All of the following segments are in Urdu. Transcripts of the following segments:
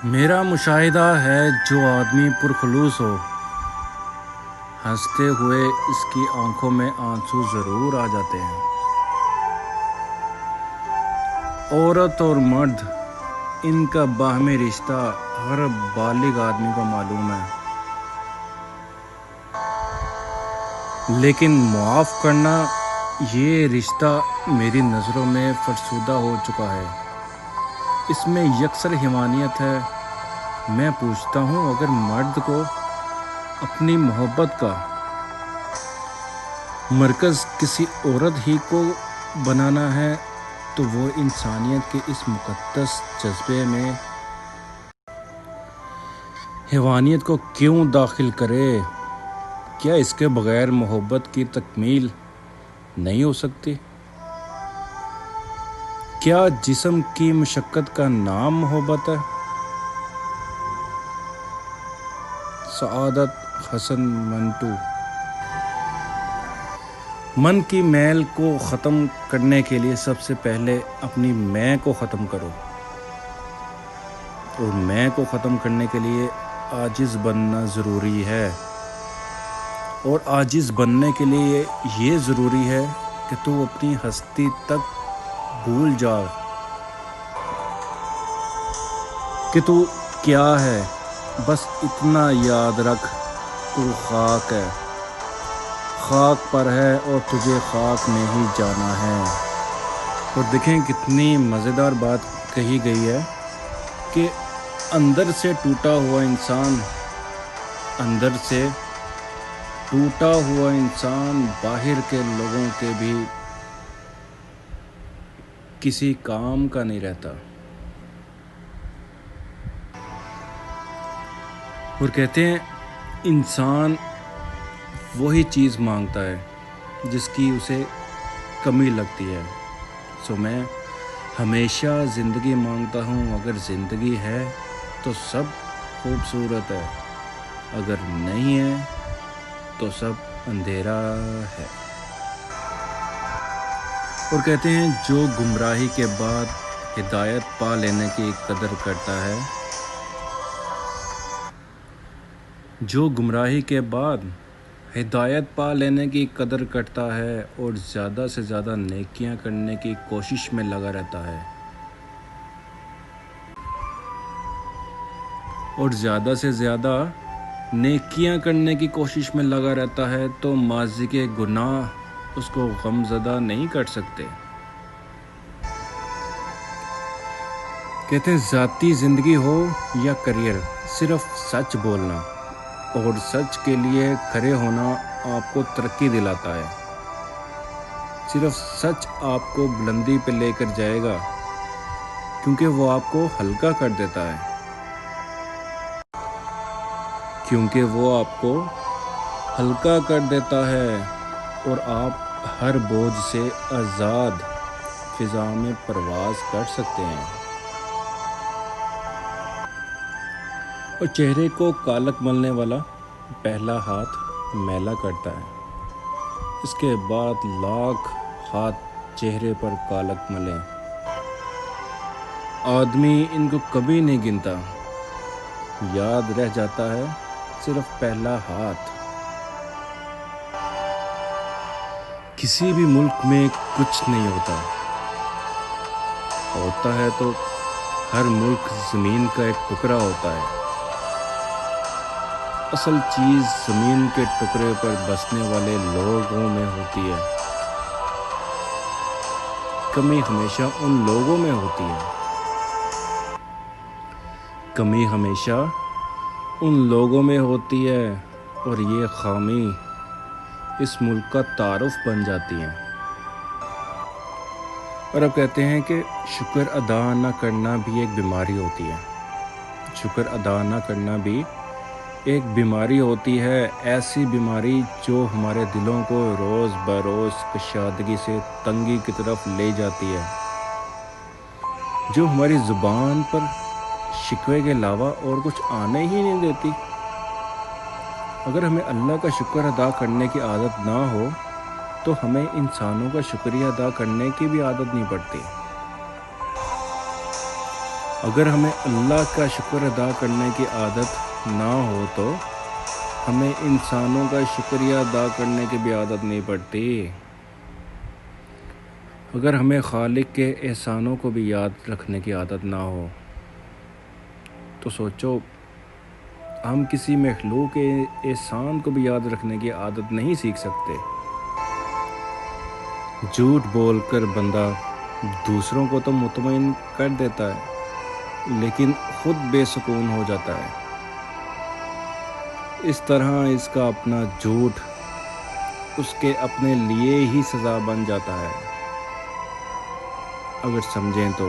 میرا مشاہدہ ہے جو آدمی پرخلوص ہو، ہنستے ہوئے اس کی آنکھوں میں آنسو ضرور آ جاتے ہیں۔ عورت اور مرد، ان کا باہمی رشتہ ہر بالغ آدمی کو معلوم ہے، لیکن معاف کرنا یہ رشتہ میری نظروں میں فرسودہ ہو چکا ہے۔ اس میں یکسر حیوانیت ہے۔ میں پوچھتا ہوں، اگر مرد کو اپنی محبت کا مرکز کسی عورت ہی کو بنانا ہے تو وہ انسانیت کے اس مقدس جذبے میں حیوانیت کو کیوں داخل کرے؟ کیا اس کے بغیر محبت کی تکمیل نہیں ہو سکتی؟ کیا جسم کی مشقت کا نام محبت ہے؟ سعادت حسن منٹو۔ من کی میل کو ختم کرنے کے لیے سب سے پہلے اپنی میں کو ختم کرو، اور میں کو ختم کرنے کے لیے عاجز بننا ضروری ہے، اور عاجز بننے کے لیے یہ ضروری ہے کہ تو اپنی ہستی تک بھول جا کہ تو کیا ہے۔ بس اتنا یاد رکھ، تو خاک ہے، خاک پر ہے اور تجھے خاک میں ہی جانا ہے۔ اور دیکھیں کتنی مزیدار بات کہی گئی ہے کہ اندر سے ٹوٹا ہوا انسان، اندر سے ٹوٹا ہوا انسان باہر کے لوگوں کے بھی کسی کام کا نہیں رہتا۔ اور کہتے ہیں انسان وہی چیز مانگتا ہے جس کی اسے کمی لگتی ہے۔ سو میں ہمیشہ زندگی مانگتا ہوں، اگر زندگی ہے تو سب خوبصورت ہے، اگر نہیں ہے تو سب اندھیرا ہے۔ اور کہتے ہیں جو گمراہی کے بعد ہدایت پا لینے کی قدر کرتا ہے، جو گمراہی کے بعد ہدایت پا لینے کی قدر کرتا ہے اور زیادہ سے زیادہ نیکیاں کرنے کی کوشش میں لگا رہتا ہے، اور زیادہ سے زیادہ نیکیاں کرنے کی کوشش میں لگا رہتا ہے، تو ماضی کے گناہ اس کو غم زدہ نہیں کر سکتے۔ کہتے ہیں ذاتی زندگی ہو یا کریئر، صرف سچ بولنا اور سچ کے لیے کھڑے ہونا آپ کو ترقی دلاتا ہے۔ صرف سچ آپ کو بلندی پہ لے کر جائے گا، کیونکہ وہ آپ کو ہلکا کر دیتا ہے، کیونکہ وہ آپ کو ہلکا کر دیتا ہے اور آپ ہر بوجھ سے آزاد فضا میں پرواز کر سکتے ہیں۔ اور چہرے کو کالک ملنے والا پہلا ہاتھ میلا کرتا ہے، اس کے بعد لاکھ ہاتھ چہرے پر کالک ملیں، آدمی ان کو کبھی نہیں گنتا، یاد رہ جاتا ہے صرف پہلا ہاتھ۔ کسی بھی ملک میں کچھ نہیں ہوتا ہے تو ہر ملک زمین کا ایک ٹکڑا ہوتا ہے۔ اصل چیز زمین کے ٹکڑے پر بسنے والے لوگوں میں ہوتی ہے، کمی ہمیشہ ان لوگوں میں ہوتی ہے، کمی ہمیشہ ان لوگوں میں ہوتی ہے، اور یہ خامی اس ملک کا تعارف بن جاتی ہے۔ اور اب کہتے ہیں کہ شکر ادا نہ کرنا بھی ایک بیماری ہوتی ہے، شکر ادا نہ کرنا بھی ایک بیماری ہوتی ہے، ایسی بیماری جو ہمارے دلوں کو روز بروز کشادگی سے تنگی کی طرف لے جاتی ہے، جو ہماری زبان پر شکوے کے علاوہ اور کچھ آنے ہی نہیں دیتی۔ اگر ہمیں اللہ کا شکر ادا کرنے کی عادت نہ ہو تو ہمیں انسانوں کا شکریہ ادا کرنے کی بھی عادت نہیں پڑتی۔ اگر ہمیں اللہ کا شکر ادا کرنے کی عادت نہ ہو تو ہمیں انسانوں کا شکریہ ادا کرنے کی بھی عادت نہیں پڑتی۔ اگر ہمیں خالق کے احسانوں کو بھی یاد رکھنے کی عادت نہ ہو تو سوچو ہم کسی مخلوق کے احسان کو بھی یاد رکھنے کی عادت نہیں سیکھ سکتے۔ جھوٹ بول کر بندہ دوسروں کو تو مطمئن کر دیتا ہے لیکن خود بے سکون ہو جاتا ہے۔ اس طرح اس کا اپنا جھوٹ اس کے اپنے لیے ہی سزا بن جاتا ہے اگر سمجھیں تو۔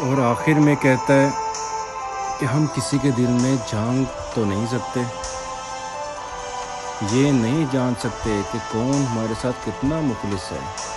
اور آخر میں کہتا ہے کہ ہم کسی کے دل میں جھانک تو نہیں سکتے، یہ نہیں جان سکتے کہ کون ہمارے ساتھ کتنا مخلص ہے۔